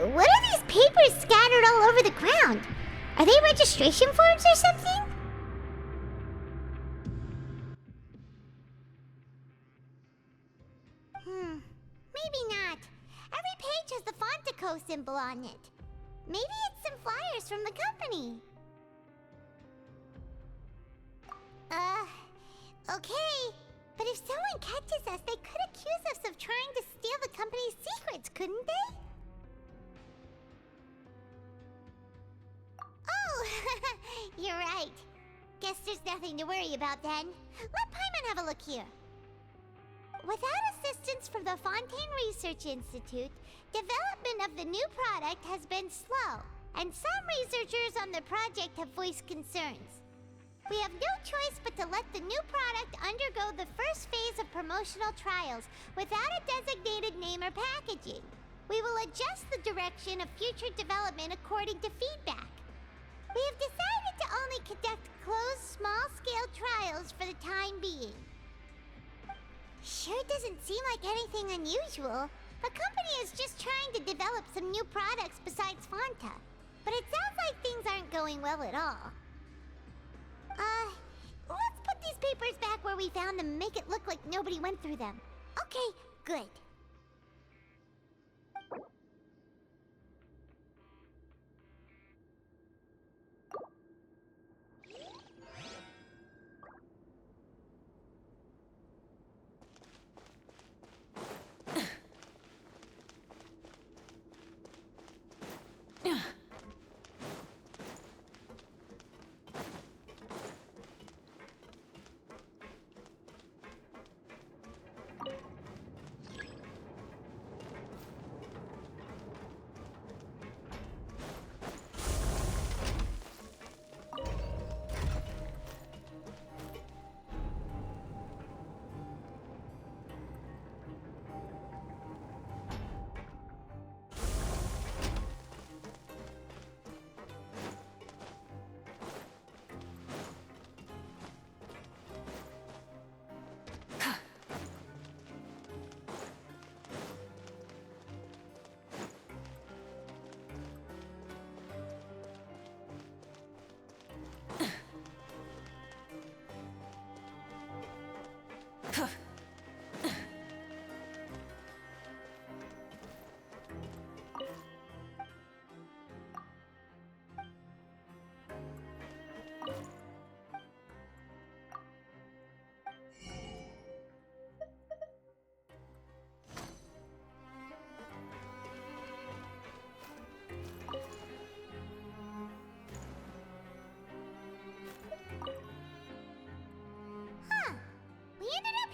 what are these papers scattered all over the ground? Are they registration forms or something? Maybe not. Every page has the Fontico symbol on it. Maybe it's some flyers from the company. Okay. But if someone catches us, they could accuse us of trying to steal the company's secrets, couldn't they? Oh, you're right. Guess there's nothing to worry about then. Let Paimon have a look here. Without assistance from the Fontaine Research Institute, development of the new product has been slow, and some researchers on the project have voiced concerns. We have no choice but to let the new product undergo the first phase of promotional trials without a designated name or packaging. We will adjust the direction of future development according to feedback. We have decided to only conduct closed, small-scale trials for the time being. Sure doesn't seem like anything unusual. The company is just trying to develop some new products besides Fanta. But it sounds like things aren't going well at all. Let's put these papers back where we found them and make it look like nobody went through them. Okay, good.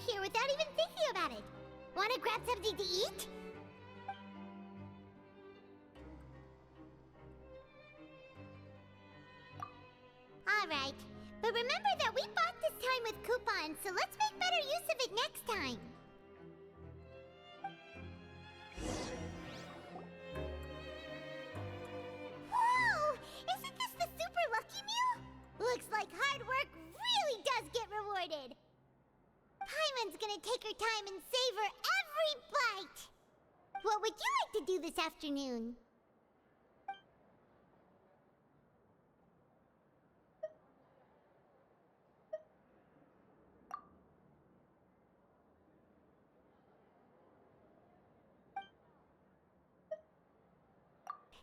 Here without even thinking about it. Wanna grab something to eat? Alright, but remember that we bought this time with coupons, so let's make better use of it next time. Whoa! Isn't this the super lucky meal? Looks like hard work really does get rewarded. Paimon's gonna take her time and savor every bite! What would you like to do this afternoon?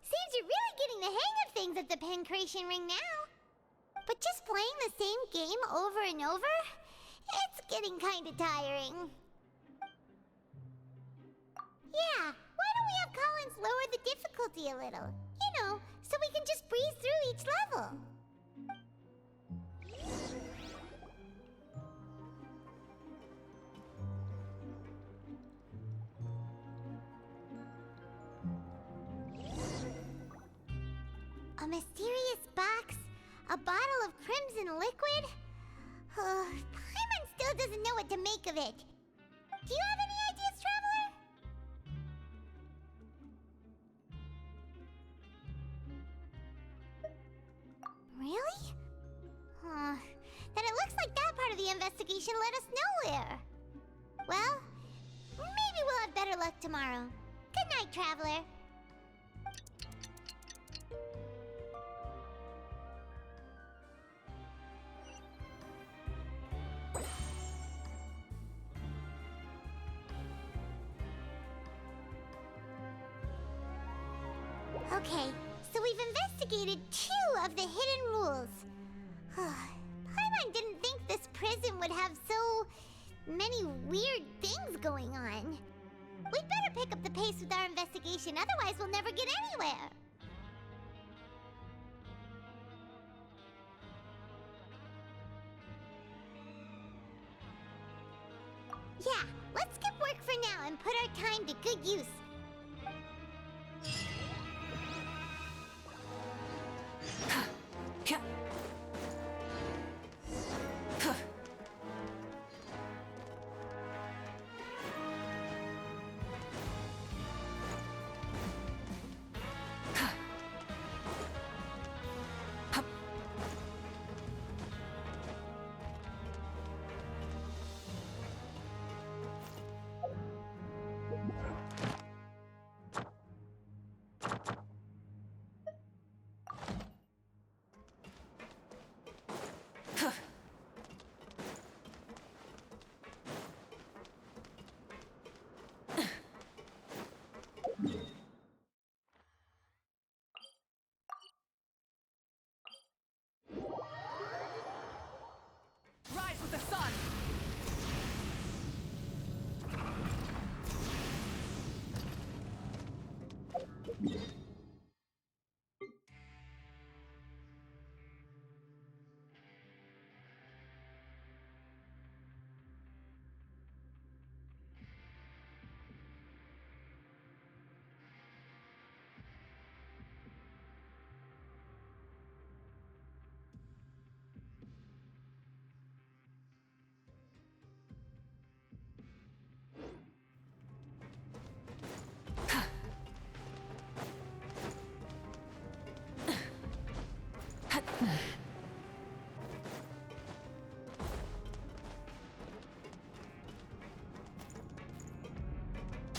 Seems you're really getting the hang of things at the Pancration Ring now. But just playing the same game over and over? It's getting kinda tiring. Yeah, why don't we have Collins lower the difficulty a little? You know, so we can just breeze through each level. A mysterious box? A bottle of crimson liquid? Paimon still doesn't know what to make of it. Do you have any ideas, Traveler? Really? Then it looks like that part of the investigation led us nowhere. Well, maybe we'll have better luck tomorrow. Good night, Traveler. Okay, so we've investigated 2 of the hidden rules. Paimon didn't think this prison would have so many weird things going on. We'd better pick up the pace with our investigation, otherwise we'll never get anywhere. Yeah, let's skip work for now and put our time to good use. Rise with the sun!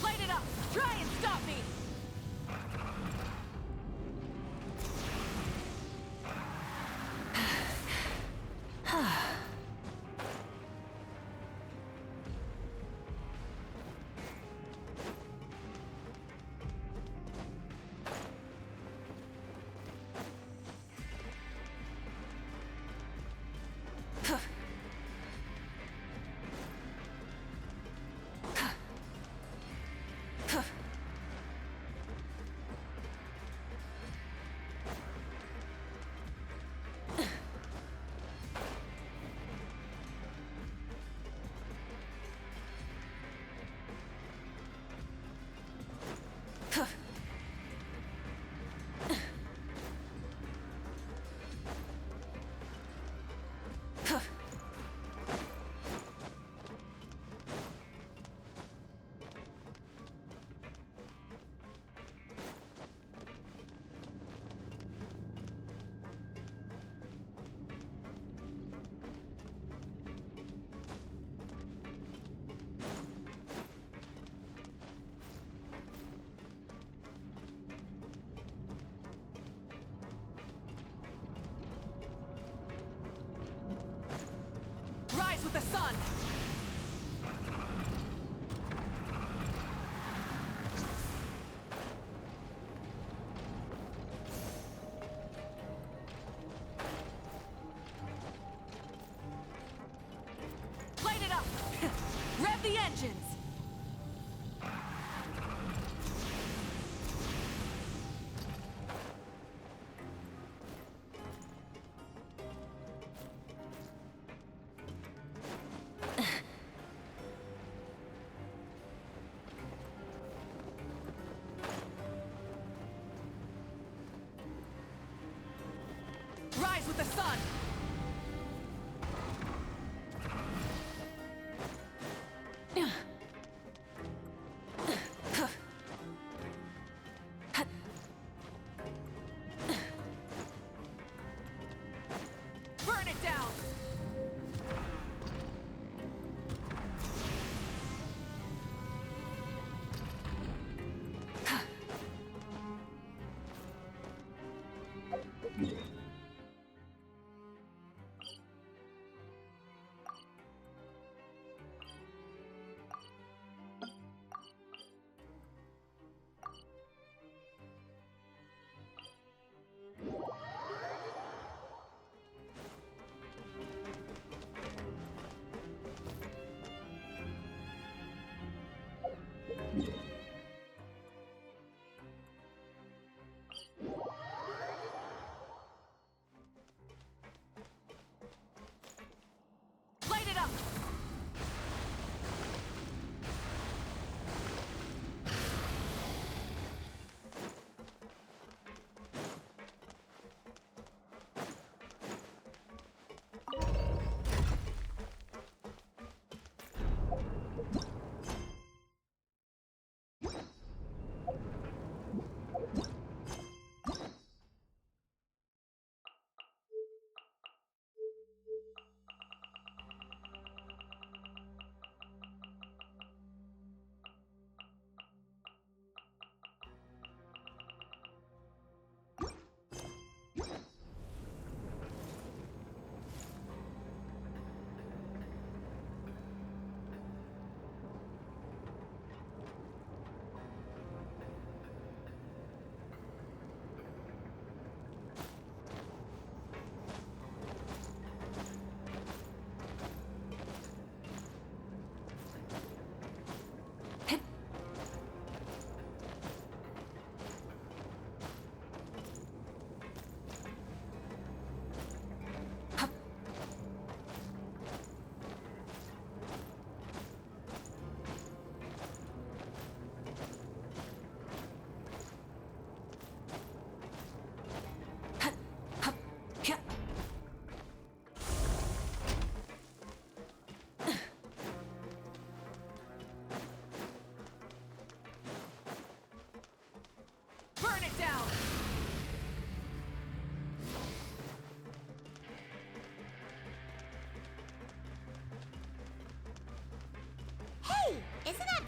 Light it up! Try and stop me! Rise with the sun! Light it up! Rev the engines! Rise with the sun!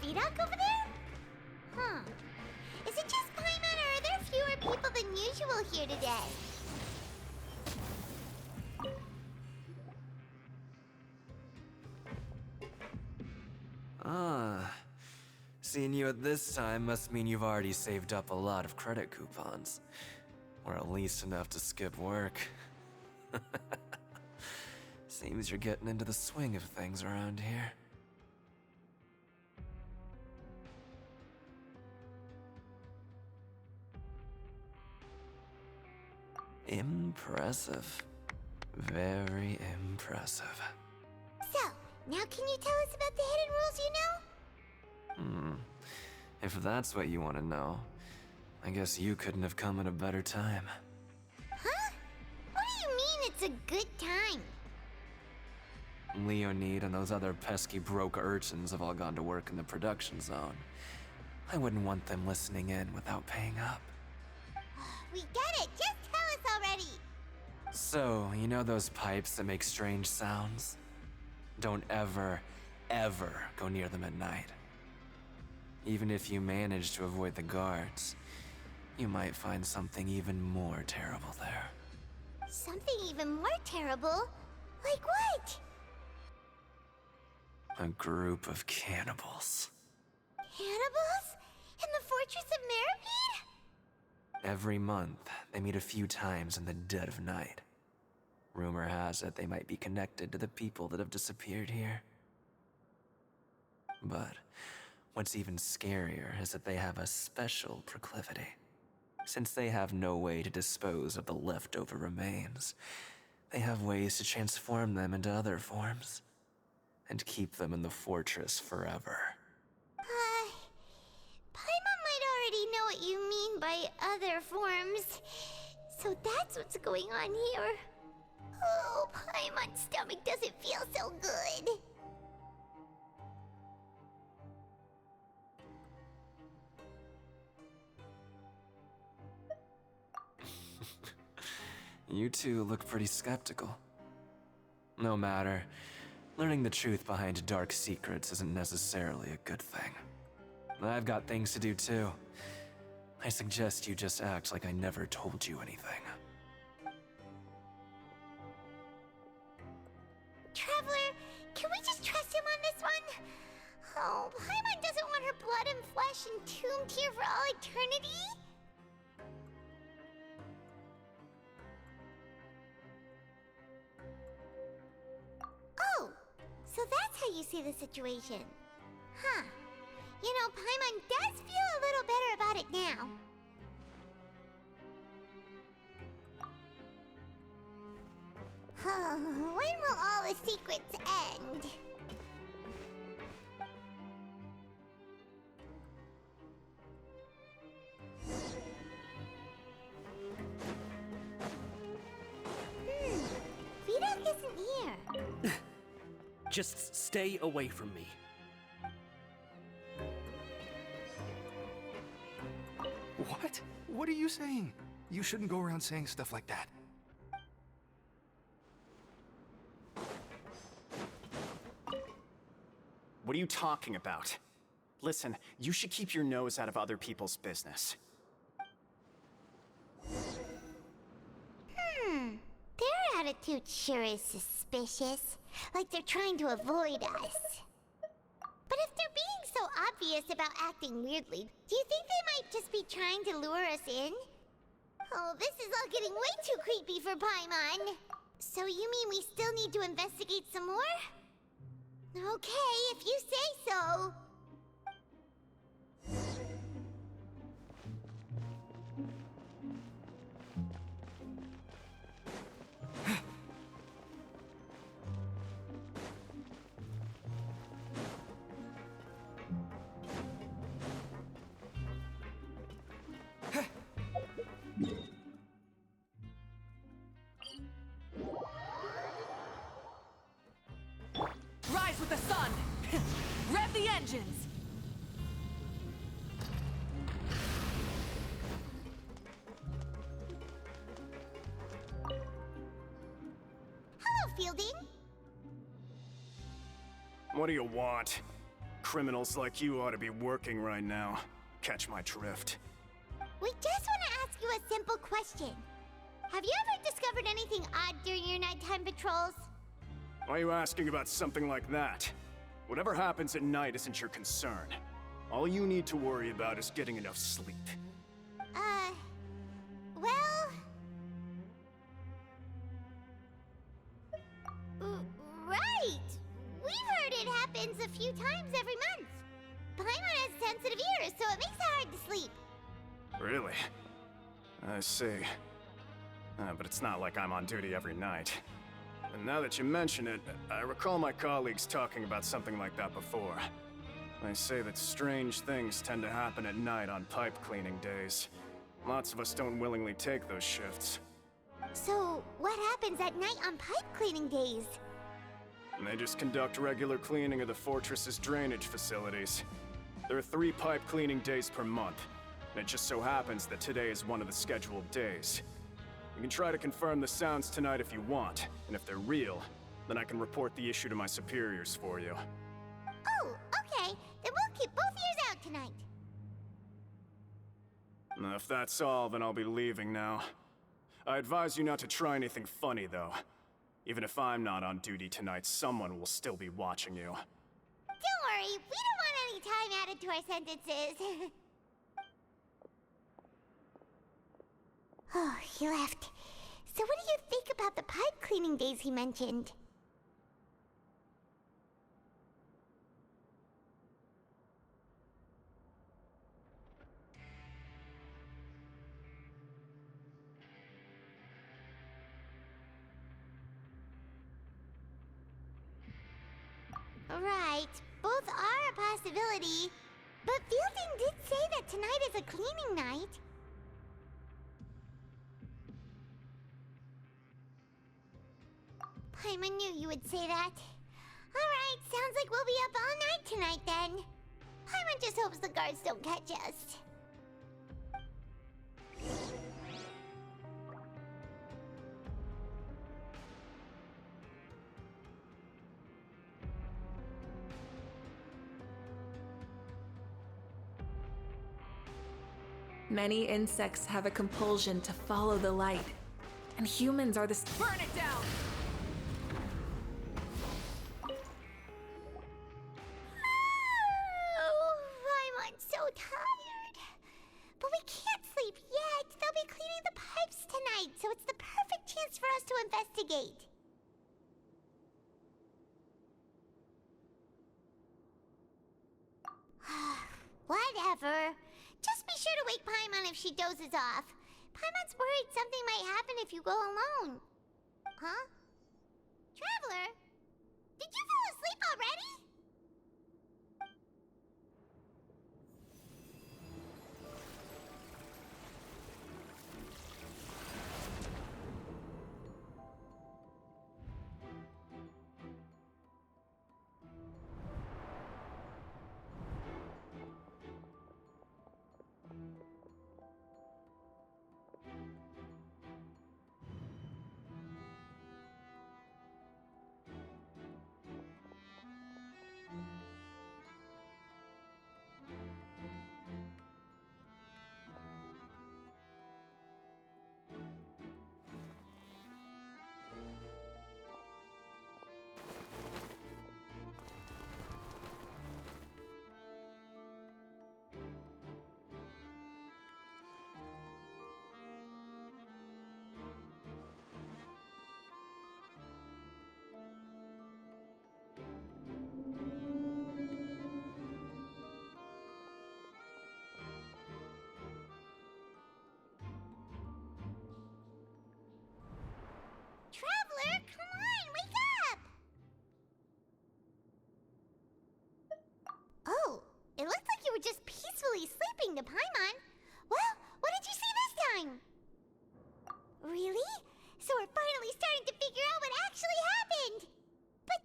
Vidoc over there? Huh. Is it just Paimon, or are there fewer people than usual here today? Ah. Seeing you at this time must mean you've already saved up a lot of credit coupons. Or at least enough to skip work. Seems you're getting into the swing of things around here. Impressive. Very impressive. So, now can you tell us about the hidden rules you know? If that's what you want to know, I guess you couldn't have come at a better time. Huh? What do you mean it's a good time? Leonid and those other pesky broke urchins have all gone to work in the production zone. I wouldn't want them listening in without paying up. We get it! Just tell us already! So, you know those pipes that make strange sounds? Don't ever, ever go near them at night. Even if you manage to avoid the guards, you might find something even more terrible there. Something even more terrible? Like what? A group of cannibals. Cannibals? In the Fortress of Meripede? Every month, they meet a few times in the dead of night. Rumor has it they might be connected to the people that have disappeared here. But what's even scarier is that they have a special proclivity. Since they have no way to dispose of the leftover remains, they have ways to transform them into other forms and keep them in the fortress forever. Paimon might already know what you mean by other forms. So that's what's going on here. Oh, Paimon's stomach doesn't feel so good. You two look pretty skeptical. No matter. Learning the truth behind dark secrets isn't necessarily a good thing. I've got things to do too. I suggest you just act like I never told you anything. Traveler, can we just trust him on this one? Oh, Paimon doesn't want her blood and flesh entombed here for all eternity? Oh, so that's how you see the situation. Huh. You know, Paimon does feel a little better about it now. When will all the secrets end? Vidoc isn't here. Just stay away from me. What? What are you saying? You shouldn't go around saying stuff like that. What are you talking about? Listen, you should keep your nose out of other people's business. Their attitude sure is suspicious. Like they're trying to avoid us. But if they're being so obvious about acting weirdly, do you think they might just be trying to lure us in? Oh, this is all getting way too creepy for Paimon. So you mean we still need to investigate some more? Okay, if you say so. Rise with the sun! Rev the engines! Hello, Fielding. What do you want? Criminals like you ought to be working right now. Catch my drift. We just want to ask you a simple question. Have you ever discovered anything odd during your nighttime patrols? Why are you asking about something like that? Whatever happens at night isn't your concern. All you need to worry about is getting enough sleep. Well... Right! We've heard it happens a few times every month. Paimon has sensitive ears, so it makes it hard to sleep. Really? I see. But it's not like I'm on duty every night. And now that you mention it, I recall my colleagues talking about something like that before. They say that strange things tend to happen at night on pipe cleaning days. Lots of us don't willingly take those shifts. So, what happens at night on pipe cleaning days? And they just conduct regular cleaning of the fortress's drainage facilities. There are 3 pipe cleaning days per month, and it just so happens that today is one of the scheduled days. You can try to confirm the sounds tonight if you want, and if they're real, then I can report the issue to my superiors for you. Oh, okay. Then we'll keep both ears out tonight. If that's all, then I'll be leaving now. I advise you not to try anything funny, though. Even if I'm not on duty tonight, someone will still be watching you. Don't worry, we don't want any time added to our sentences. Oh, he left. So what do you think about the pipe cleaning days he mentioned? Right, both are a possibility. But Fielding did say that tonight is a cleaning night. Paimon knew you would say that. Alright, sounds like we'll be up all night tonight then. Paimon just hopes the guards don't catch us. Many insects have a compulsion to follow the light, and humans are the Burn it down! Oh, Paimon's so tired. But we can't sleep yet. They'll be cleaning the pipes tonight, so it's the perfect chance for us to investigate. Whatever. Just be sure to wake Paimon if she dozes off. Paimon's worried something might happen if you go alone. Huh? Traveler? Did you fall asleep already? Traveler, come on, wake up! Oh, it looks like you were just peacefully sleeping to Paimon. Well, what did you see this time? Really? So we're finally starting to figure out what actually happened. But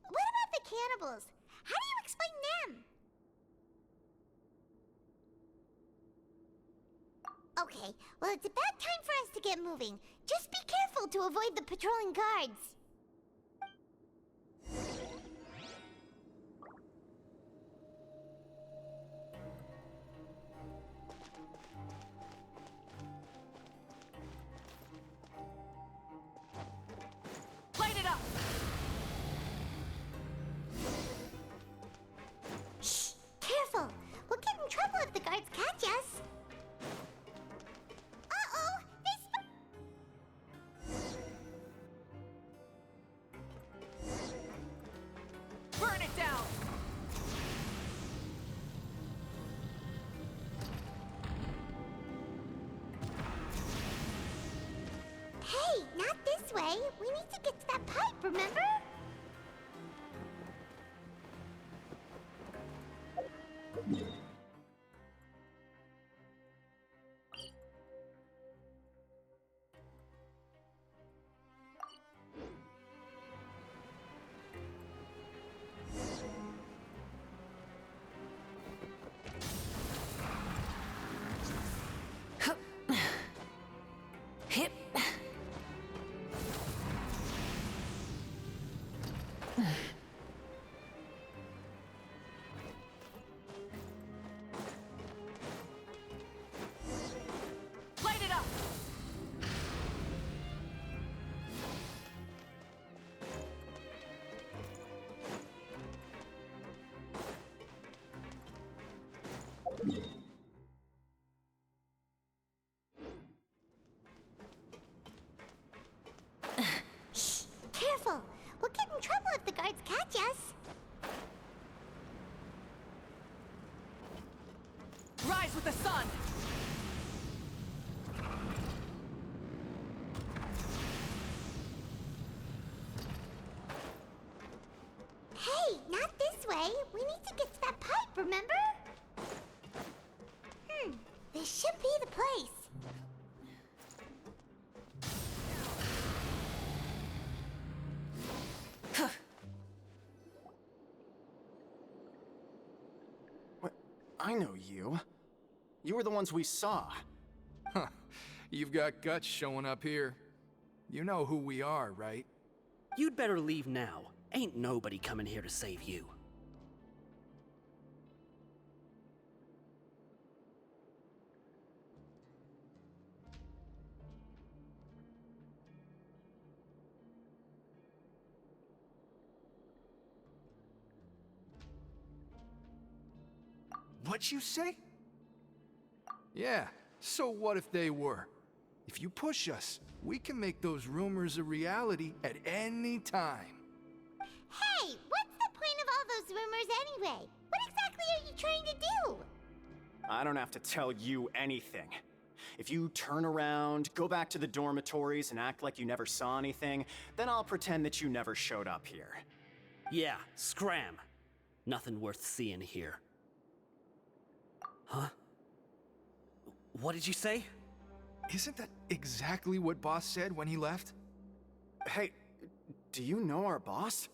what about the cannibals? How do you explain them? Okay, well, it's about time for us to get moving. Just be careful to avoid the patrolling guards. Burn it down! Hey, not this way. We need to get to that pipe, remember? Hip. Light it up! Shh! Careful! We'll get in trouble if the guards catch us. Rise with the sun! Hey, not this way. We need to get to that pipe, remember? This should be the place. What? I know you. You were the ones we saw. Huh. You've got guts showing up here. You know who we are, right? You'd better leave now. Ain't nobody coming here to save you. What'd you say? Yeah, so what if they were? If you push us, we can make those rumors a reality at any time. Hey, what's the point of all those rumors anyway? What exactly are you trying to do? I don't have to tell you anything. If you turn around, go back to the dormitories, and act like you never saw anything, then I'll pretend that you never showed up here. Yeah, scram. Nothing worth seeing here. Huh? What did you say? Isn't that exactly what Boss said when he left? Hey, do you know our boss?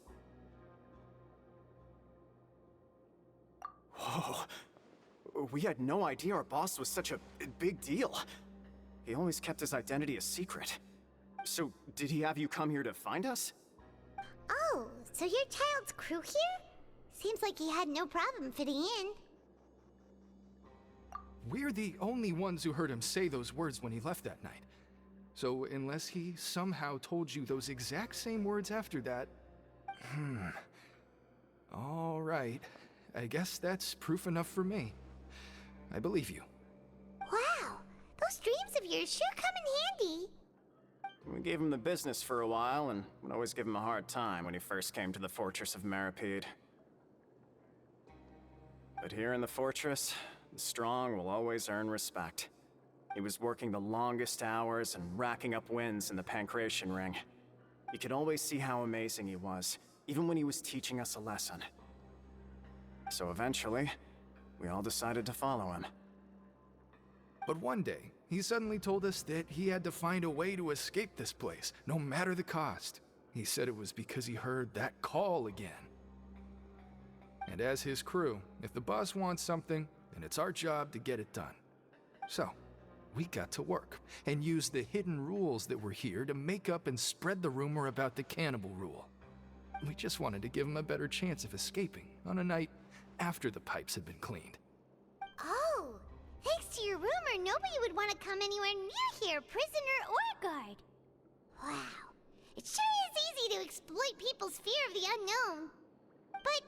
Whoa. We had no idea our boss was such a big deal. He always kept his identity a secret. So, did he have you come here to find us? Oh, so your child's crew here? Seems like he had no problem fitting in. We're the only ones who heard him say those words when he left that night. So unless he somehow told you those exact same words after that... All right. I guess that's proof enough for me. I believe you. Wow, those dreams of yours sure come in handy. We gave him the business for a while, and would always give him a hard time when he first came to the Fortress of Maripede. But here in the fortress, the strong will always earn respect. He was working the longest hours and racking up wins in the Pancration Ring. You could always see how amazing he was, even when he was teaching us a lesson. So eventually, we all decided to follow him. But one day, he suddenly told us that he had to find a way to escape this place, no matter the cost. He said it was because he heard that call again. And as his crew, if the boss wants something, then it's our job to get it done. So, we got to work, and used the hidden rules that were here to make up and spread the rumor about the cannibal rule. We just wanted to give him a better chance of escaping on a night after the pipes had been cleaned. Oh, thanks to your rumor, nobody would want to come anywhere near here, prisoner or guard. Wow, it sure is easy to exploit people's fear of the unknown. But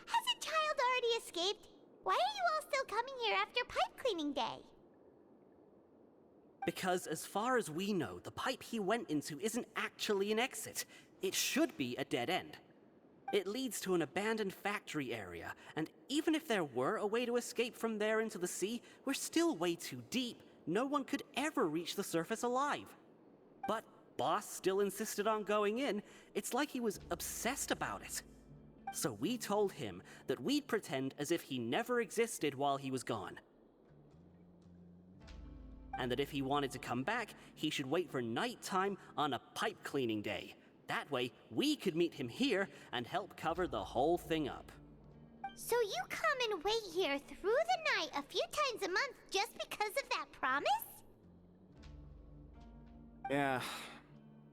has a child already escaped? Why are you all still coming here after pipe cleaning day? Because as far as we know, the pipe he went into isn't actually an exit. It should be a dead end. It leads to an abandoned factory area, and even if there were a way to escape from there into the sea, we're still way too deep. No one could ever reach the surface alive. But Boss still insisted on going in. It's like he was obsessed about it. So we told him that we'd pretend as if he never existed while he was gone. And that if he wanted to come back, he should wait for nighttime on a pipe cleaning day. That way, we could meet him here and help cover the whole thing up. So you come and wait here through the night a few times a month just because of that promise? Yeah,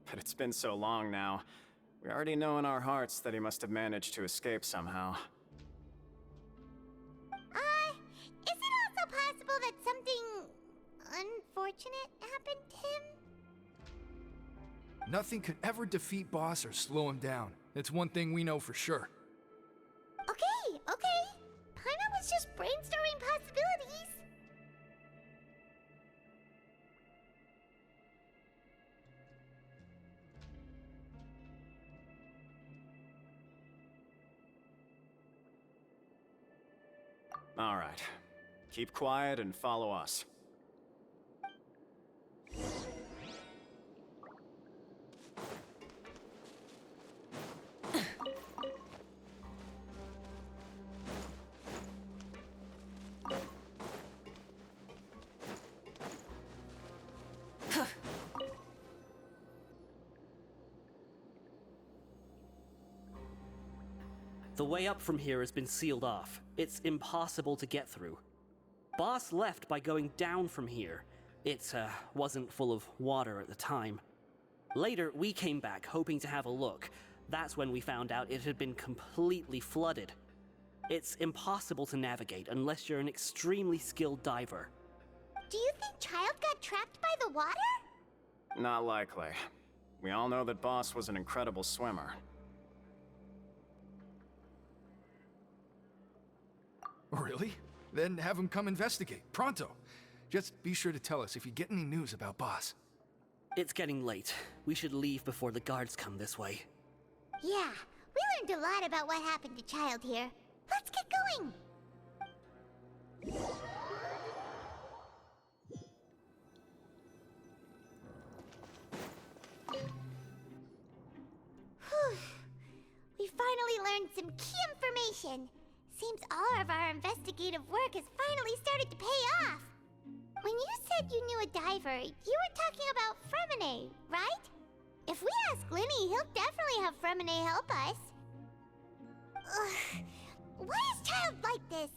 but it's been so long now. We already know in our hearts that he must have managed to escape somehow. Is it also possible that something unfortunate happened to him? Nothing could ever defeat Boss or slow him down. That's one thing we know for sure. Okay. Paimon was just brainstorming possibilities. All right. Keep quiet and follow us. The way up from here has been sealed off. It's impossible to get through. Boss left by going down from here. It wasn't full of water at the time. Later, we came back hoping to have a look. That's when we found out it had been completely flooded. It's impossible to navigate unless you're an extremely skilled diver. Do you think Child got trapped by the water? Not likely. We all know that Boss was an incredible swimmer. Really? Then have him come investigate. Pronto. Just be sure to tell us if you get any news about Boss. It's getting late. We should leave before the guards come this way. Yeah, we learned a lot about what happened to Child here. Let's get going! Whew. We finally learned some key information. Seems all of our investigative work has finally started to pay off. When you said you knew a diver, you were talking about Fremine, right? If we ask Linny, he'll definitely have Fremine help us. Ugh. Why is Child like this?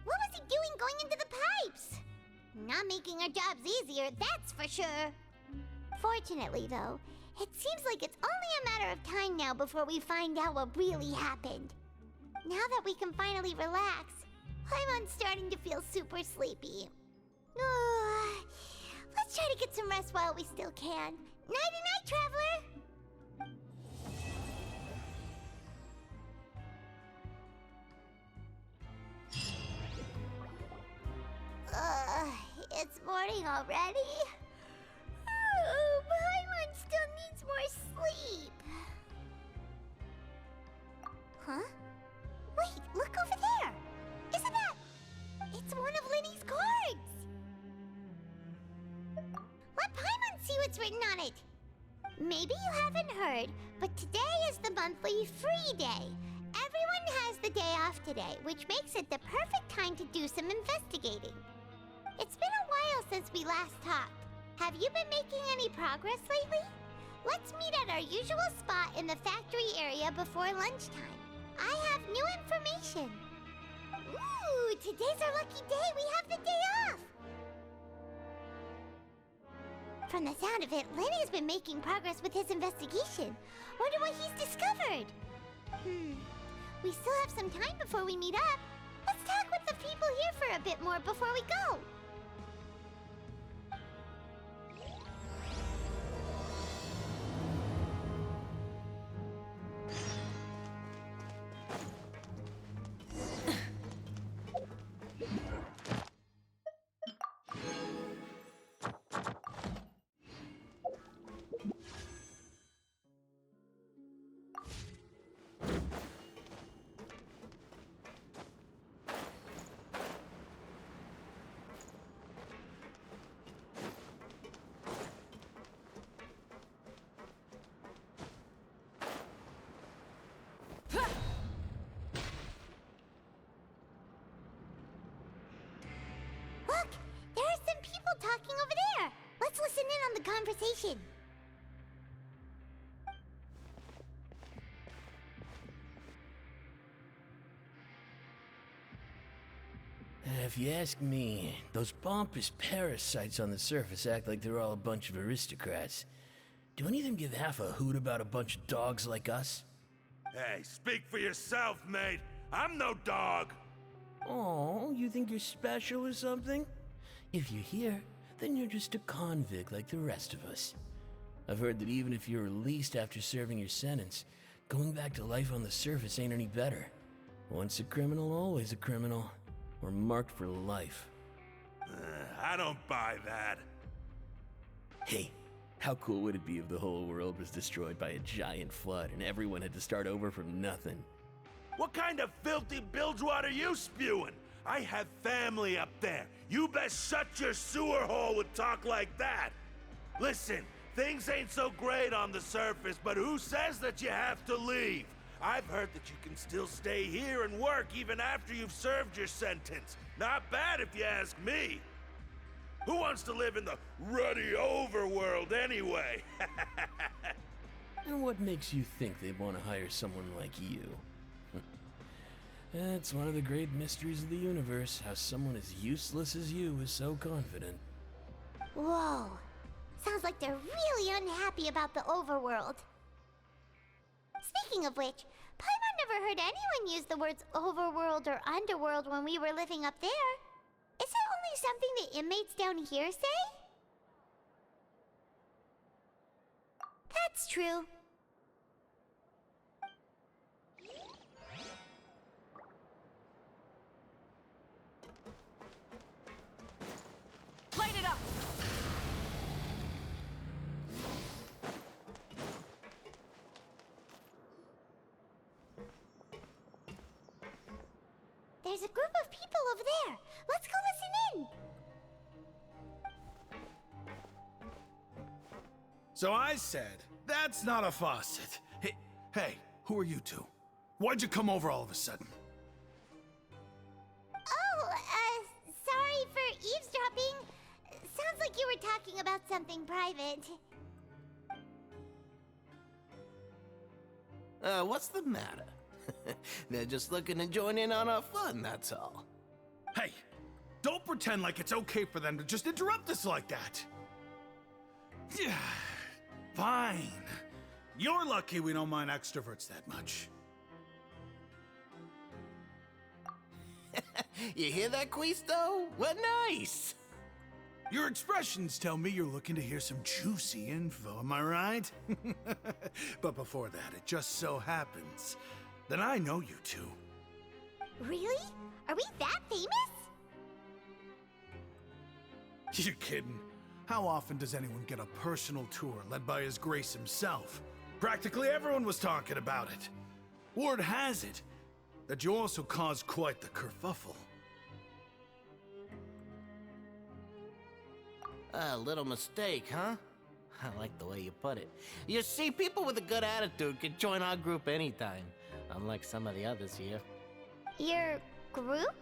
What was he doing going into the pipes? Not making our jobs easier, that's for sure. Fortunately, though, it seems like it's only a matter of time now before we find out what really happened. Now that we can finally relax, I'm starting to feel super sleepy. Let's try to get some rest while we still can. Nighty-night, traveler! It's morning already? Paimon still needs more sleep. Huh? Wait, look over there! Isn't that... It's one of Linny's cards! Let Paimon see what's written on it! Maybe you haven't heard, but today is the monthly free day. Everyone has the day off today, which makes it the perfect time to do some investigating. It's been a while since we last talked. Have you been making any progress lately? Let's meet at our usual spot in the factory area before lunchtime. I have new information. Ooh, today's our lucky day. We have the day off. From the sound of it, Lenny's been making progress with his investigation. Wonder what he's discovered. We still have some time before we meet up. Let's talk with the people here for a bit more before we go. information. If you ask me, those pompous parasites on the surface act like they're all a bunch of aristocrats. Do any of them give half a hoot about a bunch of dogs like us? Hey, speak for yourself, mate. I'm no dog. Oh, you think you're special or something? If you're here, then you're just a convict like the rest of us. I've heard that even if you're released after serving your sentence, going back to life on the surface ain't any better. Once a criminal, always a criminal. We're marked for life. I don't buy that. Hey, how cool would it be if the whole world was destroyed by a giant flood and everyone had to start over from nothing? What kind of filthy bilgewater are you spewing? I have family up there. You best shut your sewer hole with talk like that. Listen, things ain't so great on the surface, but who says that you have to leave? I've heard that you can still stay here and work even after you've served your sentence. Not bad if you ask me. Who wants to live in the ruddy overworld anyway? And what makes you think they'd want to hire someone like you? That's one of the great mysteries of the universe, how someone as useless as you is so confident. Whoa. Sounds like they're really unhappy about the overworld. Speaking of which, Paimon never heard anyone use the words overworld or underworld when we were living up there. Is it only something the inmates down here say? That's true. Light it up! There's a group of people over there. Let's go listen in. So I said, that's not a faucet. Hey, who are you two? Why'd you come over all of a sudden? Oh, sorry for eavesdropping. Sounds like you were talking about something private. What's the matter? They're just looking to join in on our fun, that's all. Hey, don't pretend like it's okay for them to just interrupt us like that. Yeah, fine. You're lucky we don't mind extroverts that much. You hear that, Quisto? What nice! Your expressions tell me you're looking to hear some juicy info, am I right? But before that, it just so happens that I know you two. Really? Are we that famous? You're kidding. How often does anyone get a personal tour led by His Grace himself? Practically everyone was talking about it. Word has it that you also caused quite the kerfuffle. A little mistake, huh? I like the way you put it. You see, people with a good attitude can join our group anytime, unlike some of the others here. Your group?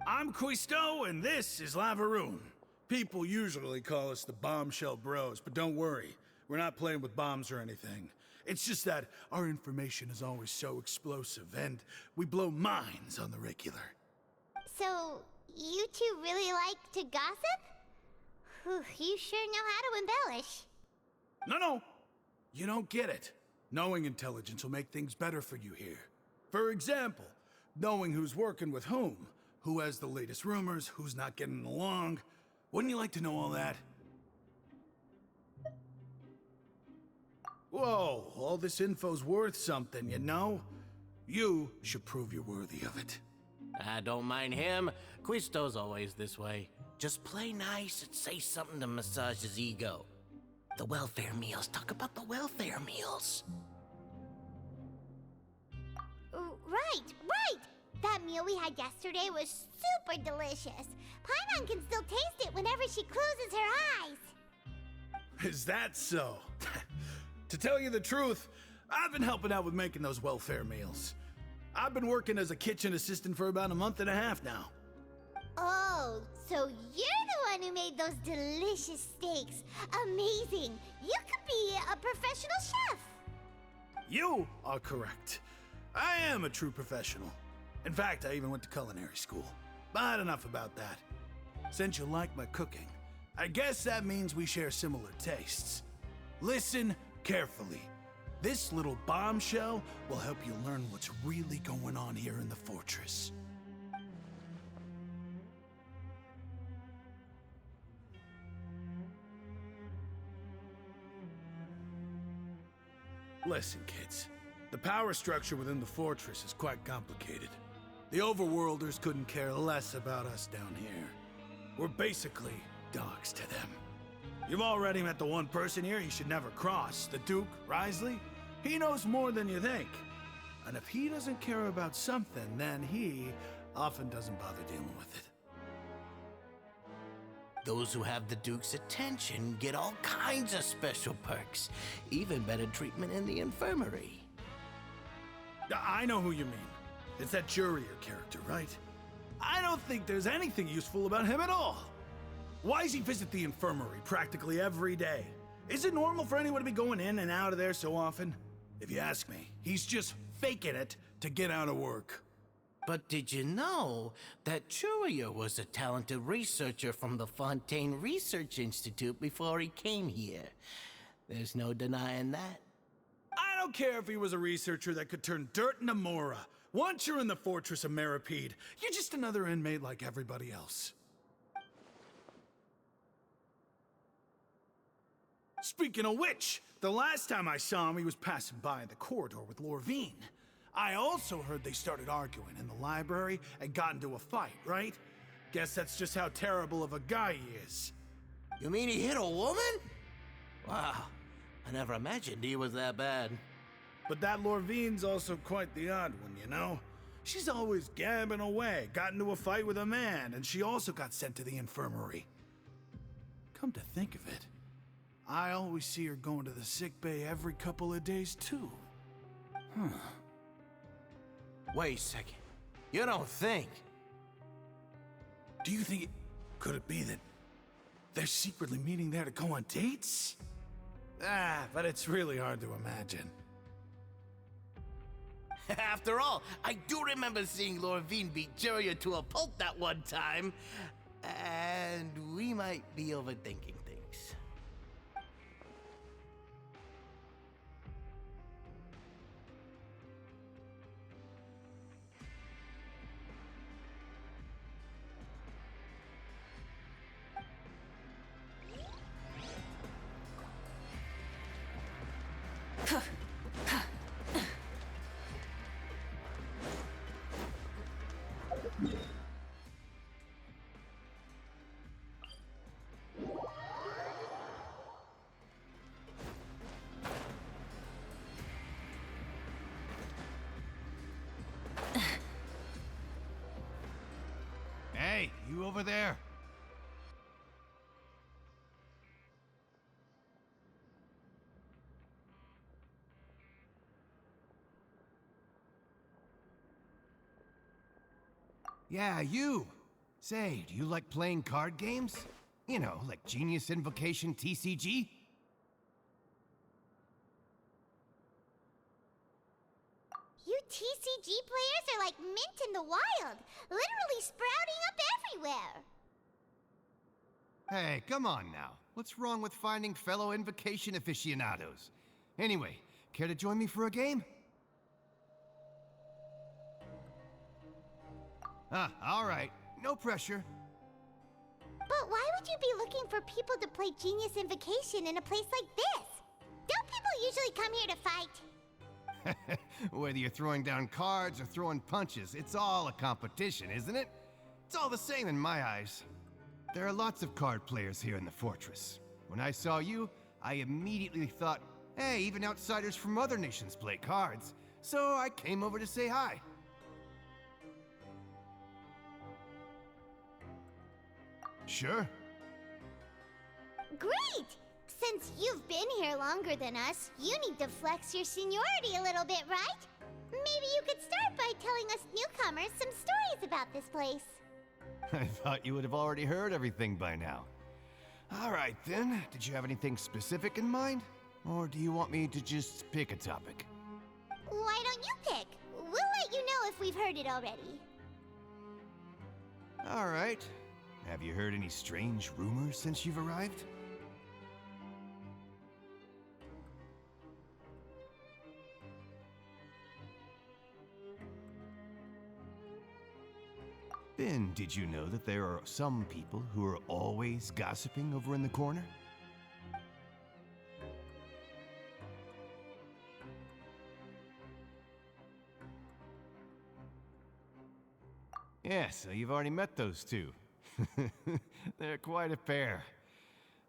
I'm Quisto, and this is Lavaroon. People usually call us the Bombshell Bros, but don't worry. We're not playing with bombs or anything. It's just that our information is always so explosive, and we blow minds on the regular. So, you two really like to gossip? Whew, you sure know how to embellish. No. You don't get it. Knowing intelligence will make things better for you here. For example, knowing who's working with whom, who has the latest rumors, who's not getting along. Wouldn't you like to know all that? Whoa, all this info's worth something, you know? You should prove you're worthy of it. I don't mind him. Quisto's always this way. Just play nice and say something to massage his ego. The welfare meals. Talk about the welfare meals. Right! That meal we had yesterday was super delicious. Paimon can still taste it whenever she closes her eyes. Is that so? To tell you the truth, I've been helping out with making those welfare meals. I've been working as a kitchen assistant for about a month and a half now. Oh, so you're the one who made those delicious steaks. Amazing. You could be a professional chef. You are correct. I am a true professional. In fact, I even went to culinary school. But enough about that. Since you like my cooking, I guess that means we share similar tastes. Listen carefully. This little bombshell will help you learn what's really going on here in the fortress. Listen, kids. The power structure within the fortress is quite complicated. The Overworlders couldn't care less about us down here. We're basically dogs to them. You've already met the one person here you should never cross, the Duke, Risley. He knows more than you think. And if he doesn't care about something, then he often doesn't bother dealing with it. Those who have the Duke's attention get all kinds of special perks, even better treatment in the infirmary. I know who you mean. It's that Jurier character, right? I don't think there's anything useful about him at all. Why does he visit the infirmary practically every day? Is it normal for anyone to be going in and out of there so often? If you ask me, he's just faking it to get out of work. But did you know that Jurier was a talented researcher from the Fontaine Research Institute before he came here? There's no denying that. I don't care if he was a researcher that could turn dirt into Mora. Once you're in the Fortress of Meripede, you're just another inmate like everybody else. Speaking of which, the last time I saw him, he was passing by the corridor with Lorvine. I also heard they started arguing in the library and got into a fight, right? Guess that's just how terrible of a guy he is. You mean he hit a woman? Wow, I never imagined he was that bad. But that Lorvine's also quite the odd one, you know? She's always gabbing away, got into a fight with a man, and she also got sent to the infirmary. Come to think of it, I always see her going to the sick bay every couple of days, too. Wait a second. You don't think? Do you think could it be that they're secretly meeting there to go on dates? But it's really hard to imagine. After all, I do remember seeing Lorvine beat Jurier to a pulp that one time. And we might be overthinking things. Hey, you over there? Yeah, you. Say, do you like playing card games? You know, like Genius Invocation TCG? You TCG players are like mint in the wild, literally sprouting up everywhere. Hey, come on now. What's wrong with finding fellow Invocation aficionados? Anyway, care to join me for a game? All right. No pressure. But why would you be looking for people to play Genius Invocation in a place like this? Don't people usually come here to fight? Whether you're throwing down cards or throwing punches, it's all a competition, isn't it? It's all the same in my eyes. There are lots of card players here in the fortress. When I saw you, I immediately thought, hey, even outsiders from other nations play cards. So I came over to say hi. Sure. Great! Since you've been here longer than us, you need to flex your seniority a little bit, right? Maybe you could start by telling us newcomers some stories about this place. I thought you would have already heard everything by now. All right, then. Did you have anything specific in mind? Or do you want me to just pick a topic? Why don't you pick? We'll let you know if we've heard it already. All right. Have you heard any strange rumors since you've arrived? Ben, did you know that there are some people who are always gossiping over in the corner? Yeah, so you've already met those two. They're quite a pair.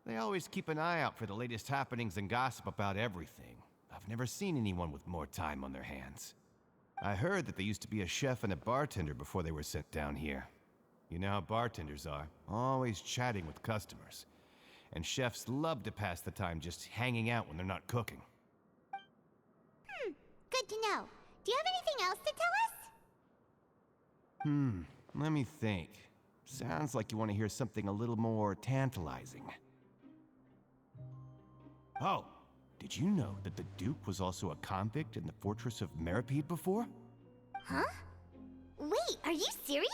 They always keep an eye out for the latest happenings and gossip about everything. I've never seen anyone with more time on their hands. I heard that they used to be a chef and a bartender before they were sent down here. You know how bartenders are, always chatting with customers. And chefs love to pass the time just hanging out when they're not cooking. Good to know. Do you have anything else to tell us? Let me think. Sounds like you want to hear something a little more tantalizing. Oh, did you know that the Duke was also a convict in the fortress of Meripede before? Huh? Wait, are you serious?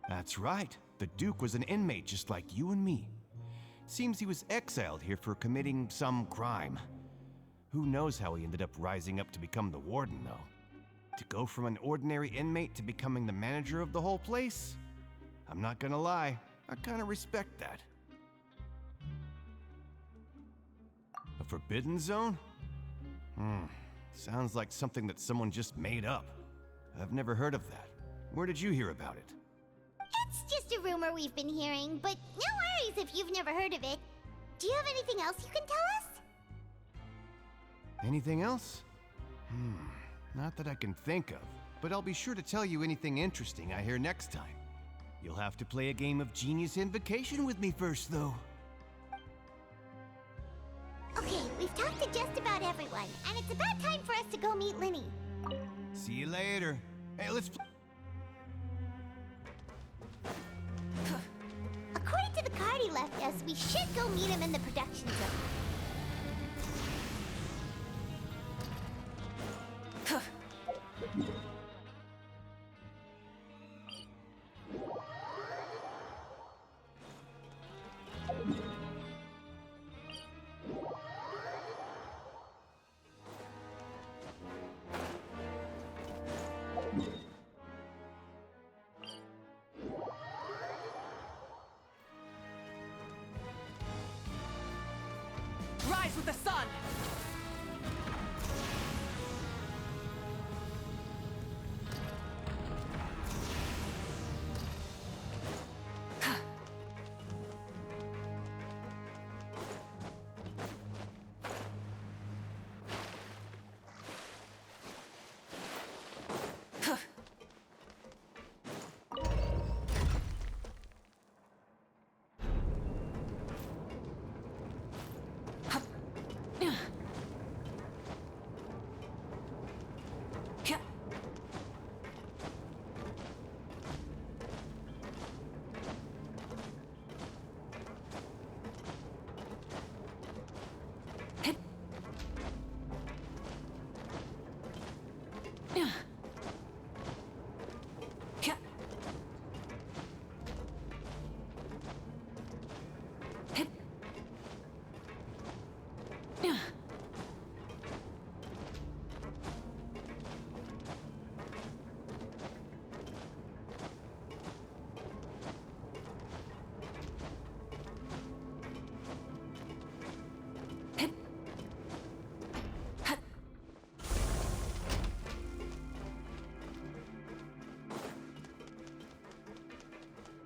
That's right. The Duke was an inmate just like you and me. Seems he was exiled here for committing some crime. Who knows how he ended up rising up to become the warden, though. To go from an ordinary inmate to becoming the manager of the whole place? I'm not gonna lie, I kinda respect that. A forbidden zone? Sounds like something that someone just made up. I've never heard of that. Where did you hear about it? It's just a rumor we've been hearing, but no worries if you've never heard of it. Do you have anything else you can tell us? Anything else? Not that I can think of, but I'll be sure to tell you anything interesting I hear next time. You'll have to play a game of Genius Invocation with me first, though. Okay, we've talked to just about everyone, and it's about time for us to go meet Linny. See you later. Hey, let's According to the card he left us, we should go meet him in the production zone. Rise with the sun!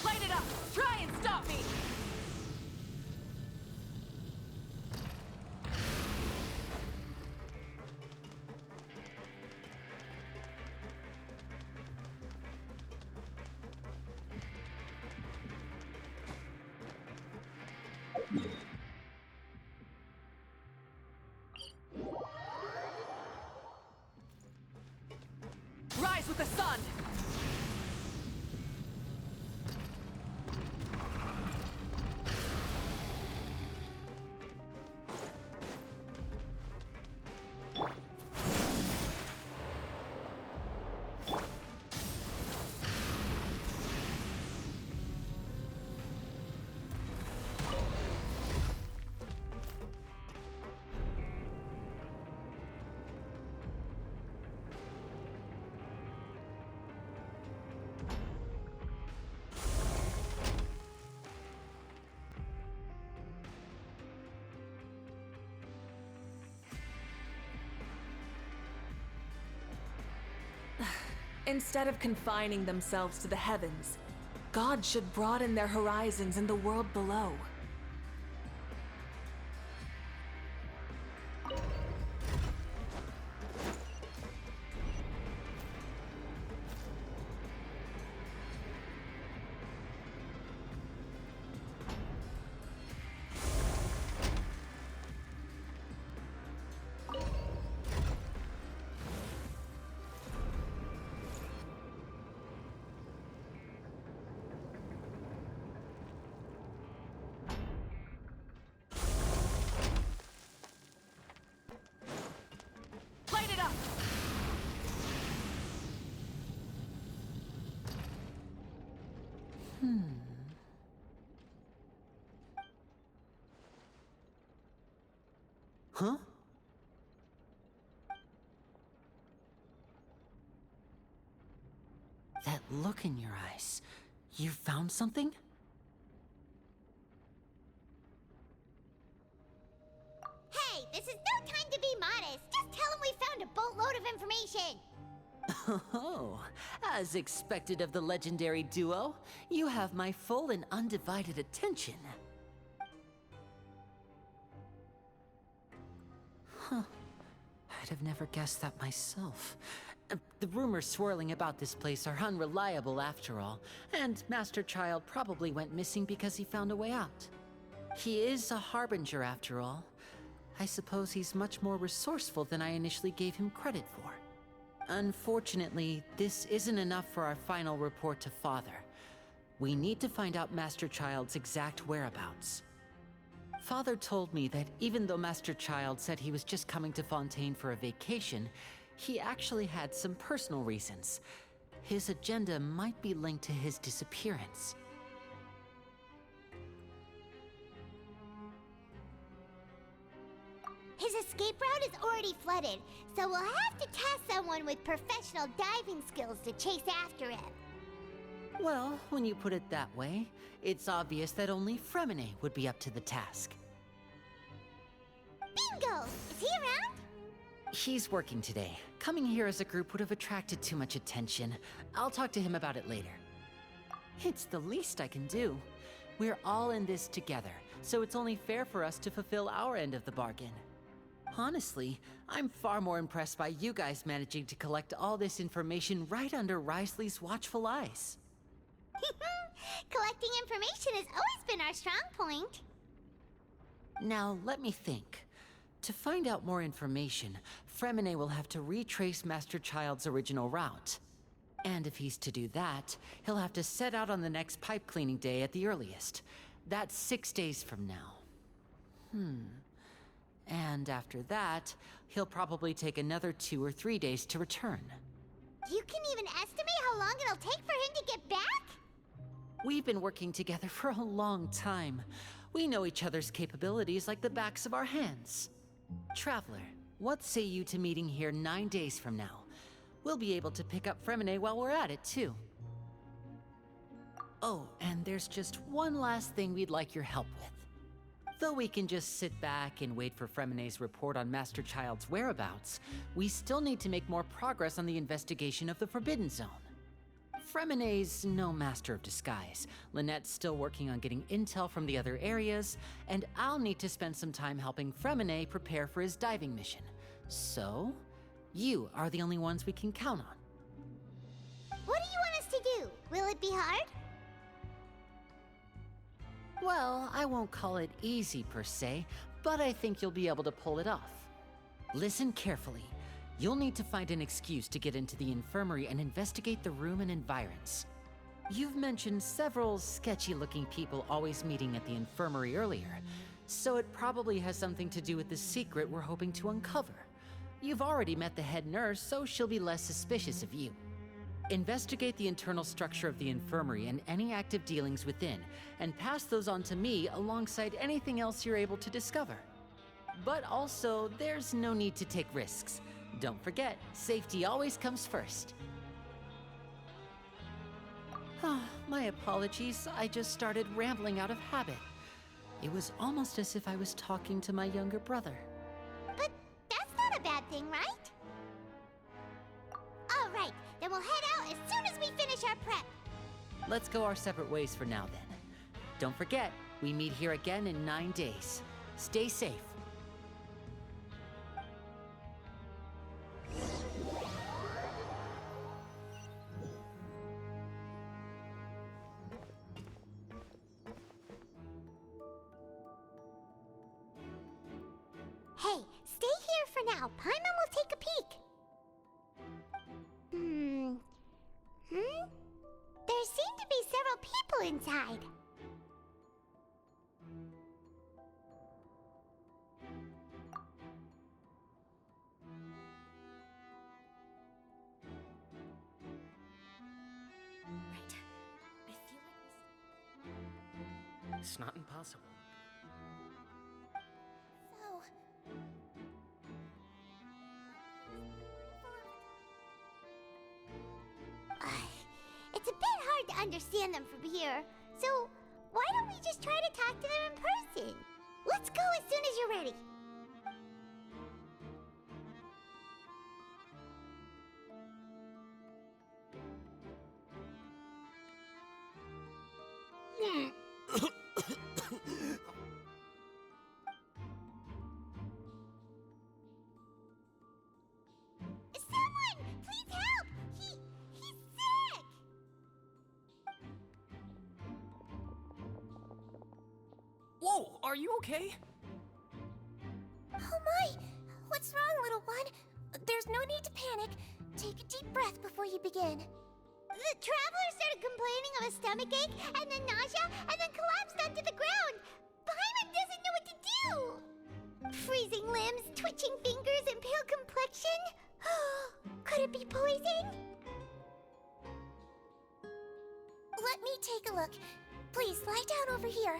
Light it up! Try and stop me! Rise with the sun! Instead of confining themselves to the heavens, God should broaden their horizons in the world below. Light it up! Huh? That look in your eyes. You found something? Hey, this is no time to be modest. Just tell him we found a boatload of information. Oh, as expected of the legendary duo, you have my full and undivided attention. Huh. I'd have never guessed that myself. The rumors swirling about this place are unreliable after all, and Master Child probably went missing because he found a way out. He is a harbinger after all. I suppose he's much more resourceful than I initially gave him credit for. Unfortunately, this isn't enough for our final report to Father. We need to find out Master Child's exact whereabouts. Father told me that even though Master Child said he was just coming to Fontaine for a vacation, he actually had some personal reasons. His agenda might be linked to his disappearance. His escape route is already flooded, so we'll have to task someone with professional diving skills to chase after him. Well, when you put it that way, it's obvious that only Fremine would be up to the task. Bingo! Is he around? He's working today. Coming here as a group would have attracted too much attention. I'll talk to him about it later. It's the least I can do. We're all in this together, so it's only fair for us to fulfill our end of the bargain. Honestly, I'm far more impressed by you guys managing to collect all this information right under Risley's watchful eyes. Collecting information has always been our strong point. Now, let me think. To find out more information, Fremine will have to retrace Master Child's original route. And if he's to do that, he'll have to set out on the next pipe cleaning day at the earliest. That's 6 days from now. And after that, he'll probably take another 2 or 3 days to return. You can even estimate how long it'll take for him to get back? We've been working together for a long time. We know each other's capabilities like the backs of our hands. Traveler, what say you to meeting here 9 days from now? We'll be able to pick up Fremine while we're at it, too. Oh, and there's just one last thing we'd like your help with. Though we can just sit back and wait for Fremine's report on Master Child's whereabouts, we still need to make more progress on the investigation of the Forbidden Zone. Fremine's no master of disguise. Lynette's still working on getting intel from the other areas, and I'll need to spend some time helping Fremine prepare for his diving mission. So, you are the only ones we can count on. What do you want us to do? Will it be hard? Well, I won't call it easy per se, but I think you'll be able to pull it off. Listen carefully. You'll need to find an excuse to get into the infirmary and investigate the room and environs. You've mentioned several sketchy-looking people always meeting at the infirmary earlier, so it probably has something to do with the secret we're hoping to uncover. You've already met the head nurse, so she'll be less suspicious of you. Investigate the internal structure of the infirmary and any active dealings within, and pass those on to me alongside anything else you're able to discover. But also, there's no need to take risks. Don't forget, safety always comes first. My apologies, I just started rambling out of habit. It was almost as if I was talking to my younger brother. But that's not a bad thing, right? All right, Then we'll head out as soon as we finish our prep. Let's go our separate ways for now then. Don't forget, we meet here again in 9 days. Stay safe. Hey, stay here for now. Paimon will take a peek. There seem to be several people inside. Right. I feel like It's not impossible. So... It's a bit hard to understand them from here, so why don't we just try to talk to them in person? Let's go as soon as you're ready. Someone! Please help! He's sick! Whoa, are you okay? Oh my! What's wrong, little one? There's no need to panic. Take a deep breath before you begin. The traveler started complaining of a stomachache, and then nausea, and then collapsed onto the ground. Paimon doesn't know what to do! Freezing limbs, twitching fingers, and pale complexion? Could it be poison? Let me take a look. Please, lie down over here.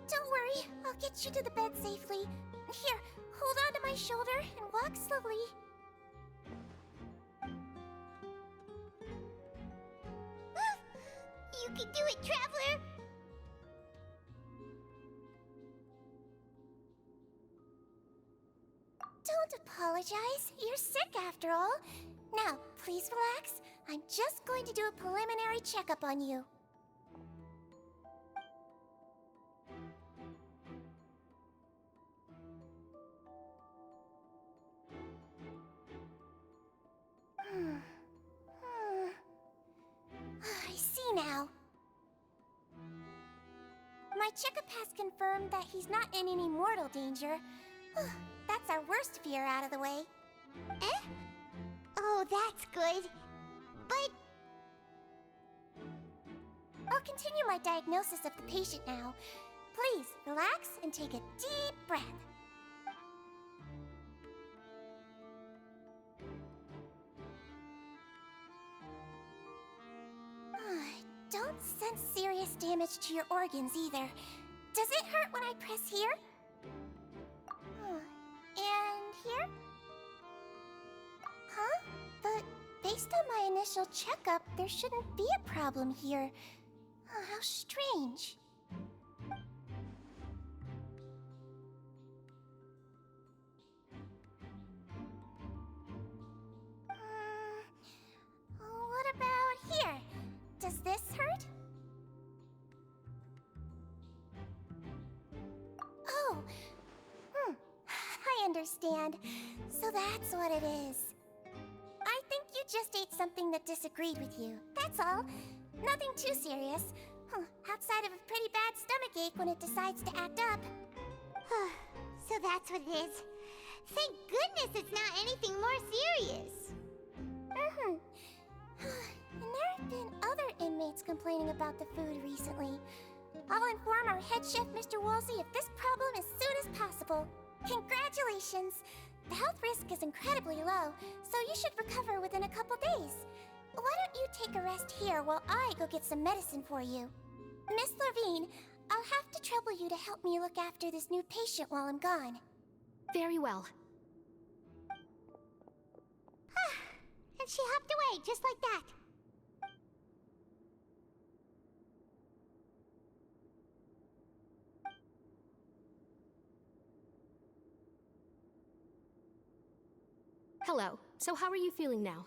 Don't worry, I'll get you to the bed safely. Here, hold on to my shoulder and walk slowly. You can do it, Traveler! Don't apologize. You're sick after all. Now, please relax. I'm just going to do a preliminary checkup on you. I see now. My checkup has confirmed that he's not in any mortal danger. That's our worst fear out of the way. Eh? Oh, that's good. But... I'll continue my diagnosis of the patient now. Please, relax and take a deep breath. Don't sense serious damage to your organs either. Does it hurt when I press here? And here? Huh? But based on my initial checkup, there shouldn't be a problem here. How strange. What about here? Does this hurt? Oh, I understand. So that's what it is. I think you just ate something that disagreed with you. That's all. Nothing too serious. Outside of a pretty bad stomachache when it decides to act up. So that's what it is. Thank goodness it's not anything more serious. And there have been other inmates complaining about the food recently. I'll inform our head chef, Mr. Woolsey, of this problem as soon as possible. Congratulations! The health risk is incredibly low, so you should recover within a couple days. Why don't you take a rest here while I go get some medicine for you? Miss Levine, I'll have to trouble you to help me look after this new patient while I'm gone. Very well. And she hopped away just like that. Hello. So how are you feeling now?